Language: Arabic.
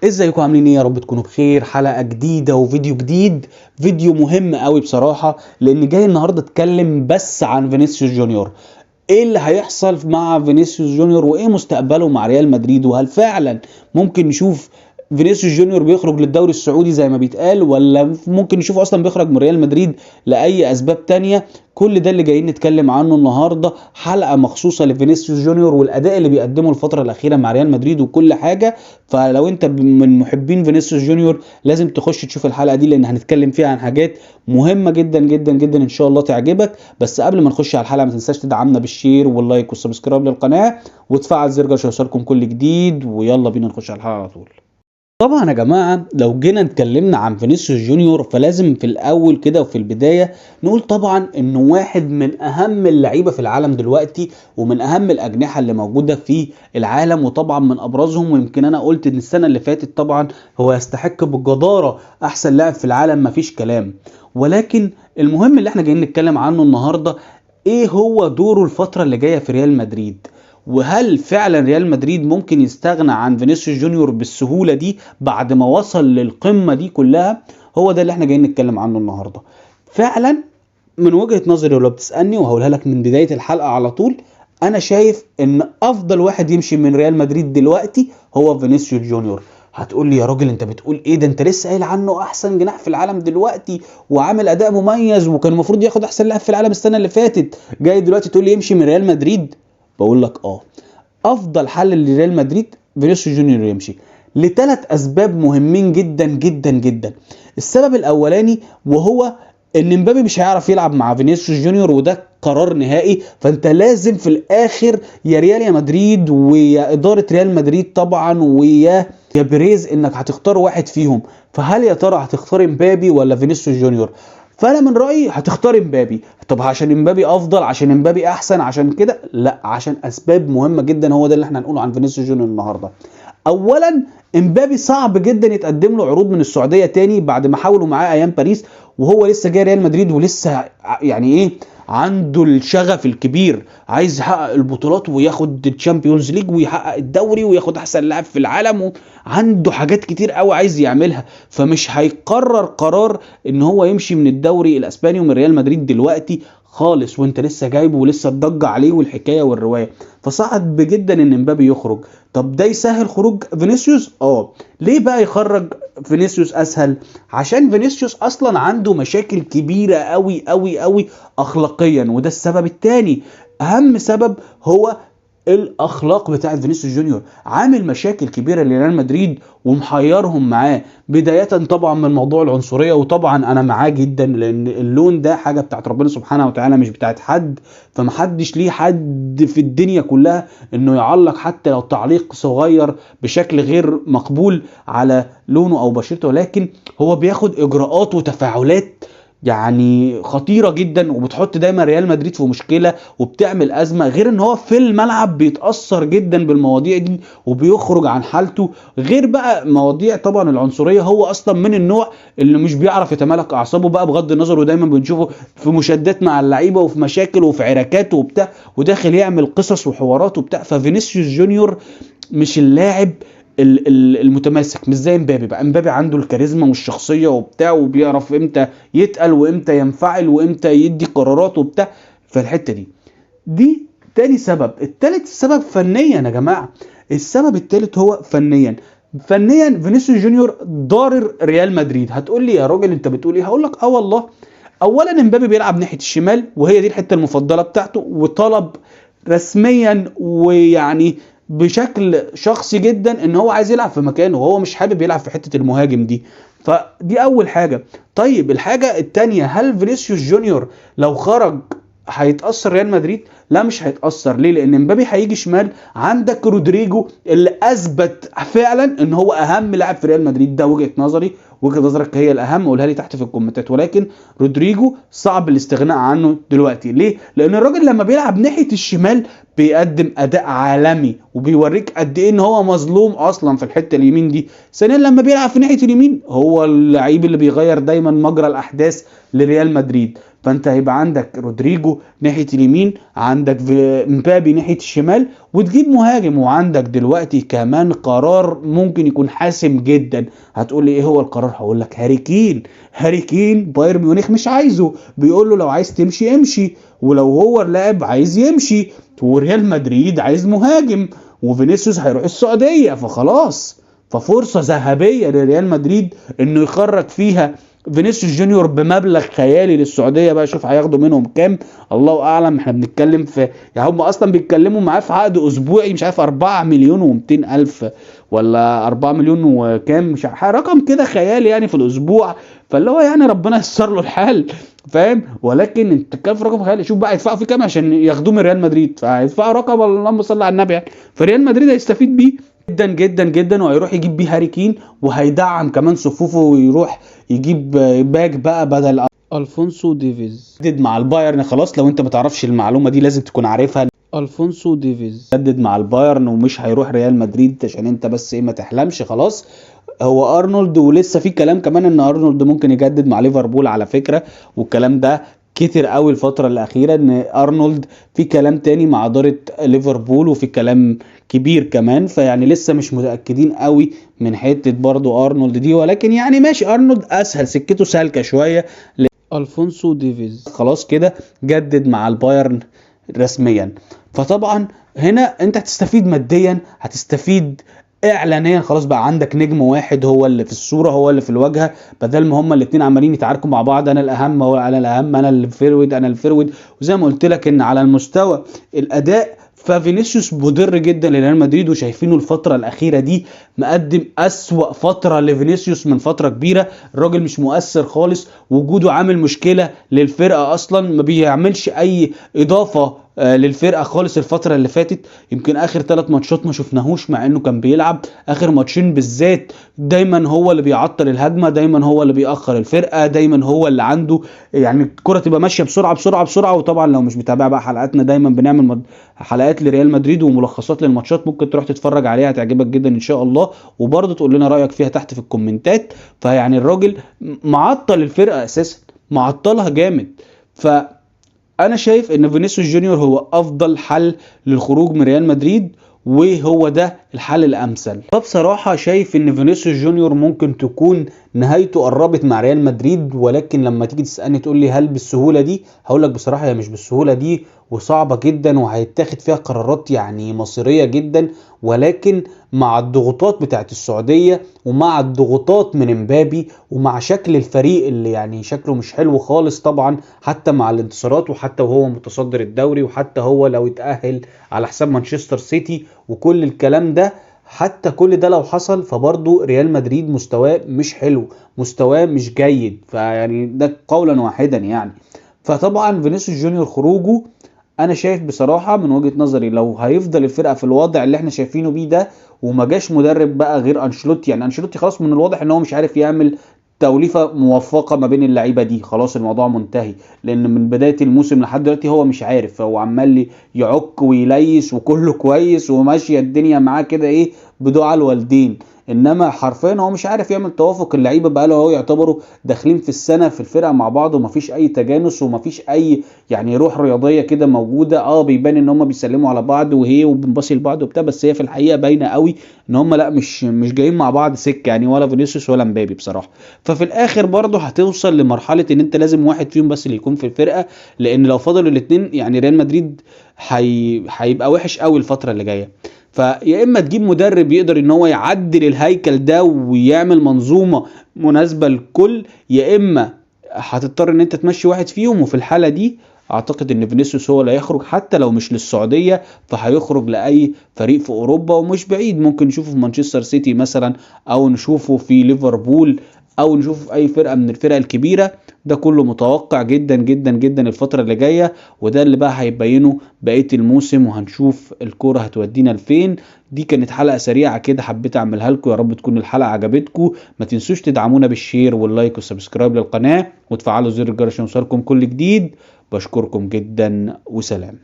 ازيكم عاملين ايه؟ يا رب تكونوا بخير. حلقة جديدة وفيديو جديد، فيديو مهم قوي بصراحة، لان جاي النهاردة اتكلم بس عن فينيسيوس جونيور. ايه اللي هيحصل مع فينيسيوس جونيور وايه مستقبله مع ريال مدريد، وهل فعلا ممكن نشوف فينيسيوس جونيور بيخرج للدوري السعودي زي ما بيتقال، ولا ممكن نشوفه اصلا بيخرج من ريال مدريد لاي اسباب تانية؟ كل ده اللي جايين نتكلم عنه النهارده، حلقة مخصوصة لفينيسيوس جونيور والاداء اللي بيقدمه الفترة الاخيرة مع ريال مدريد وكل حاجة. فلو انت من محبين فينيسيوس جونيور لازم تخش تشوف الحلقة دي، لان هنتكلم فيها عن حاجات مهمة جدا جدا جدا ان شاء الله تعجبك. بس قبل ما نخش على الحلقة ما تنساش تدعمنا بالشير واللايك والسبسكرايب للقناة وتفعل زر الجرس يوصلكم كل جديد. ويلا بينا نخش على الحلقة على طول. طبعا يا جماعة لو جينا اتكلمنا عن فينيسيوس جونيور فلازم في الاول كده وفي البداية نقول طبعا انه واحد من اهم اللعيبة في العالم دلوقتي، ومن اهم الاجنحة اللي موجودة في العالم، وطبعا من ابرزهم. ويمكن انا قلت ان السنة اللي فاتت طبعا هو يستحق بالجدارة احسن لاعب في العالم، مفيش كلام. ولكن المهم اللي احنا جايين نتكلم عنه النهاردة، ايه هو دوره الفترة اللي جاية في ريال مدريد؟ وهل فعلا ريال مدريد ممكن يستغنى عن فينيسيوس جونيور بالسهولة دي بعد ما وصل للقمة دي كلها؟ هو ده اللي احنا جايين نتكلم عنه النهاردة. فعلا من وجهة نظري ولو بتسألني، وهقولها لك من بداية الحلقة على طول، انا شايف ان افضل واحد يمشي من ريال مدريد دلوقتي هو فينيسيوس جونيور. هتقول لي يا راجل انت بتقول ايه؟ ده انت لسه قايل عنه احسن جناح في العالم دلوقتي وعامل اداء مميز وكان المفروض ياخد احسن لاعب في العالم السنة اللي فاتت، جاي دلوقتي تقول لي يمشي من ريال مدريد؟ بقول لك افضل حل لريال مدريد فينيسيوس جونيور يمشي لثلاث اسباب مهمين جدا جدا جدا. السبب الاولاني وهو ان مبابي مش هيعرف يلعب مع فينيسيوس جونيور، وده قرار نهائي. فانت لازم في الاخر يا ريال يا مدريد ويا اداره ريال مدريد طبعا ويا بيريز انك هتختار واحد فيهم. فهل يا ترى هتختار مبابي ولا فينيسيوس جونيور؟ فانا من رايي هتختار مبابي. طب عشان مبابي افضل، عشان مبابي احسن، عشان كده؟ لا، عشان اسباب مهمه جدا. هو ده اللي احنا هنقوله عن فينيسيوس جونيور النهارده. اولا، مبابي صعب جدا يتقدم له عروض من السعوديه تاني بعد ما حاولوا معاه ايام باريس، وهو لسه جاي ريال مدريد ولسه يعني ايه، عنده الشغف الكبير، عايز يحقق البطولات وياخد الشامبيونز ليج ويحقق الدوري وياخد احسن لاعب في العالم، وعنده حاجات كتير قوي عايز يعملها. فمش هيقرر قرار ان هو يمشي من الدوري الاسباني ومن ريال مدريد دلوقتي خالص وانت لسه جايبه ولسه الضجه عليه والحكايه والروايه. فصعب جدا ان مبابي يخرج. طب ده يسهل خروج فينيسيوس؟ ليه بقى يخرج فينيسيوس اسهل؟ عشان فينيسيوس اصلا عنده مشاكل كبيره قوي قوي قوي اخلاقيا، وده السبب الثاني. اهم سبب هو الاخلاق بتاعت فينيسيوس جونيور. عامل مشاكل كبيره لريال مدريد ومحيرهم معاه، بدايه طبعا من موضوع العنصريه. وطبعا انا معاه جدا لان اللون ده حاجه بتاعت ربنا سبحانه وتعالى مش بتاعت حد، فمحدش ليه حد في الدنيا كلها انه يعلق حتى لو تعليق صغير بشكل غير مقبول على لونه او بشرته. ولكن هو بياخد اجراءات وتفاعلات يعني خطيرة جدا، وبتحط دايما ريال مدريد في مشكلة وبتعمل أزمة. غير ان هو في الملعب بيتأثر جدا بالمواضيع دي وبيخرج عن حالته. غير بقى مواضيع طبعا العنصرية، هو اصلا من النوع اللي مش بيعرف يتمالك اعصابه بقى بغض النظر، ودايما بنشوفه في مشادات مع اللعيبة وفي مشاكل وفي عراكات وبتاع، وداخل يعمل قصص وحوارات وبتاع. ففينيسيوس جونيور مش اللاعب المتماسك، مش زي مبابي. بقى مبابي عنده الكاريزما والشخصيه وبتاع، وبيعرف امتى يتقل وامتى ينفعل وامتى يدي قرارات وبتاع. فالحته دي تاني سبب. التالت السبب فنيا يا جماعه. السبب التالت هو فنيا. فينيسيوس جونيور ضارر ريال مدريد. هتقول لي يا راجل انت بتقول ايه؟ هقول لك والله. اولا مبابي بيلعب ناحيه الشمال وهي دي الحته المفضله بتاعته، وطلب رسميا ويعني بشكل شخصي جدا ان هو عايز يلعب في مكانه، وهو مش حابب يلعب في حتة المهاجم دي. فدي اول حاجة. طيب الحاجة التانية، هل فينيسيوس جونيور لو خرج هيتأثر ريال مدريد؟ لا مش هيتأثر. ليه؟ لان مبابي هيجي شمال، عندك رودريجو اللي اثبت فعلا ان هو اهم لاعب في ريال مدريد. ده وجهة نظري، وجهة نظرك هي الاهم، قولها لي تحت في الكومنتات. ولكن رودريجو صعب الاستغناء عنه دلوقتي. ليه؟ لان الراجل لما بيلعب ناحية الشمال بيقدم اداء عالمي، وبيوريك قد ايه ان هو مظلوم اصلا في الحته اليمين دي. ثانيا لما بيلعب في ناحيه اليمين هو اللعيب اللي بيغير دايما مجرى الاحداث لريال مدريد. فانت هيبقى عندك رودريجو ناحيه اليمين، عندك في مبابي ناحية الشمال وتجيب مهاجم، وعندك دلوقتي كمان قرار ممكن يكون حاسم جدا. هتقول لي ايه هو القرار؟ هقول لك هاري كين بايرن ميونخ مش عايزه، بيقول له لو عايز تمشي امشي، ولو هو اللاعب عايز يمشي، وريال مدريد عايز مهاجم، وفينيسيوس هيروح السعودية، فخلاص ففرصة ذهبية لريال مدريد انه يخرج فيها فينيسيوس جونيور بمبلغ خيالي للسعوديه. بقى شوف هياخدوا منهم كام، الله اعلم. احنا بنتكلم في يعني هم اصلا بيتكلموا معاه في عقد اسبوعي مش عارف 4 مليون و200 الف ولا 4 مليون وكام، مش عارف رقم كده خيالي يعني في الاسبوع. فاللي هو يعني ربنا ييسر له الحال، فاهم؟ ولكن انت بتتكلم في رقم خيالي. شوف بقى يدفعوا فيه كام عشان ياخدوه من ريال مدريد، فهيدفعوا رقم اللهم صل على النبي يعني. فريال مدريد هيستفيد بيه جدا جدا جدا، وهيروح يجيب بيه هاري كين، وهيدعم كمان صفوفه، ويروح يجيب باك بقى بدل الفونسو ديفيز. جدد مع البايرن خلاص، لو انت ما تعرفش المعلومه دي لازم تكون عارفها. الفونسو ديفيز جدد مع البايرن ومش هيروح ريال مدريد، عشان انت بس ايه ما تحلمش خلاص. هو ارنولد، ولسه في كلام كمان ان ارنولد ممكن يجدد مع ليفربول على فكره، والكلام ده كتر قوي الفتره الاخيره ان ارنولد في كلام تاني مع اداره ليفربول، وفي كلام كبير كمان. فيعني لسه مش متاكدين قوي من حته برضو ارنولد دي، ولكن يعني ماشي، ارنولد اسهل، سكته سالكه شويه. الفونسو ديفيز خلاص كده جدد مع البايرن رسميا. فطبعا هنا انت هتستفيد ماديا، هتستفيد اعلانيا، خلاص بقى عندك نجم واحد هو اللي في الصوره، هو اللي في الواجهه، بدل ما هما الاثنين عمالين يتعاركوا مع بعض، انا الاهم انا الاهم انا الفيرود. وزي ما قلت لك ان على المستوى الاداء ففينيسيوس مضر جدا لريال مدريد، وشايفينه الفتره الاخيره دي مقدم اسوأ فتره لفينيسيوس من فتره كبيره. الراجل مش مؤثر خالص، وجوده عامل مشكله للفرقه، اصلا ما بيعملش اي اضافه للفرقه خالص الفتره اللي فاتت. يمكن اخر 3 ماتشات ما شفناهوش مع انه كان بيلعب، اخر ماتشين بالذات دايما هو اللي بيعطل الهجمه، دايما هو اللي بيأخر الفرقه، دايما هو اللي عنده يعني الكره تبقى ماشيه بسرعه بسرعه بسرعه. وطبعا لو مش متابع بقى حلقاتنا، دايما بنعمل حلقات لريال مدريد وملخصات للماتشات، ممكن تروح تتفرج عليها هتعجبك جدا ان شاء الله، وبرضه تقول لنا رايك فيها تحت في الكومنتات. فيعني الراجل معطل الفرقه اساسا، معطلها جامد. انا شايف ان فينيسيوس جونيور هو افضل حل للخروج من ريال مدريد، وهو ده الحل الامثل. فبصراحه شايف ان فينيسيوس جونيور ممكن تكون نهايته قربت مع ريال مدريد، ولكن لما تيجي تسالني تقول لي هل بالسهوله دي، هقول لك بصراحه هي مش بالسهوله دي، وصعبه جدا، وهيتاخد فيها قرارات يعني مصيريه جدا. ولكن مع الضغوطات بتاعت السعوديه، ومع الضغوطات من امبابي، ومع شكل الفريق اللي يعني شكله مش حلو خالص طبعا، حتى مع الانتصارات، وحتى وهو متصدر الدوري، وحتى هو لو اتأهل على حساب مانشستر سيتي وكل الكلام ده، حتى كل ده لو حصل فبرضه ريال مدريد مستواه مش حلو، مستواه مش جيد. فيعني ده قولا واحدا يعني. فطبعا فينيسيوس جونيور خروجه، انا شايف بصراحة من وجهة نظري لو هيفضل الفرقة في الوضع اللي احنا شايفينه بيه ده، وما جاش مدرب بقى غير انشيلوتي، يعني انشيلوتي خلاص من الواضح ان هو مش عارف يعمل توليفة موفقة ما بين اللعيبة دي، خلاص الموضوع منتهي. لان من بداية الموسم لحد دلوقتي هو مش عارف، هو عمال يعك ويليس وكله كويس وماشية الدنيا معاه كده ايه بدعاء الوالدين، انما حرفيا هو مش عارف يعمل توافق. اللعيبه بقى له هو يعتبروا داخلين في السنه في الفرقه مع بعض، ومفيش اي تجانس، ومفيش اي يعني روح رياضيه كده موجوده. بيبان ان هم بيسلموا على بعض وهي وبنبصي لبعض وبتاع، بس هي في الحقيقه باينه قوي ان هم لا مش جايين مع بعض سكه يعني، ولا فينيسيوس ولا مبابي بصراحه. ففي الاخر برضه هتوصل لمرحله ان انت لازم واحد فيهم بس اللي يكون في الفرقه، لان لو فضلوا الاثنين يعني ريال مدريد هيبقى وحش قوي الفتره اللي جايه. فيا اما تجيب مدرب يقدر ان هو يعدل الهيكل ده ويعمل منظومه مناسبه للكل، يا اما هتضطر ان انت تمشي واحد فيهم. وفي الحاله دي اعتقد ان فينيسيوس هو اللي هيخرج، حتى لو مش للسعوديه فهيخرج لاي فريق في اوروبا، ومش بعيد ممكن نشوفه في مانشستر سيتي مثلا، او نشوفه في ليفربول، او نشوفه في اي فرقه من الفرق الكبيره. ده كله متوقع جدا جدا جدا الفتره اللي جايه، وده اللي بقى هيبينه بقيه الموسم، وهنشوف الكوره هتودينا لفين. دي كانت حلقه سريعه كده حبيت اعملها لكم، يا رب تكون الحلقه عجبتكم. ما تنسوش تدعمونا بالشير واللايك والسبسكرايب للقناه، وتفعلوا زر الجرس عشان يوصلكم كل جديد. بشكركم جدا وسلام.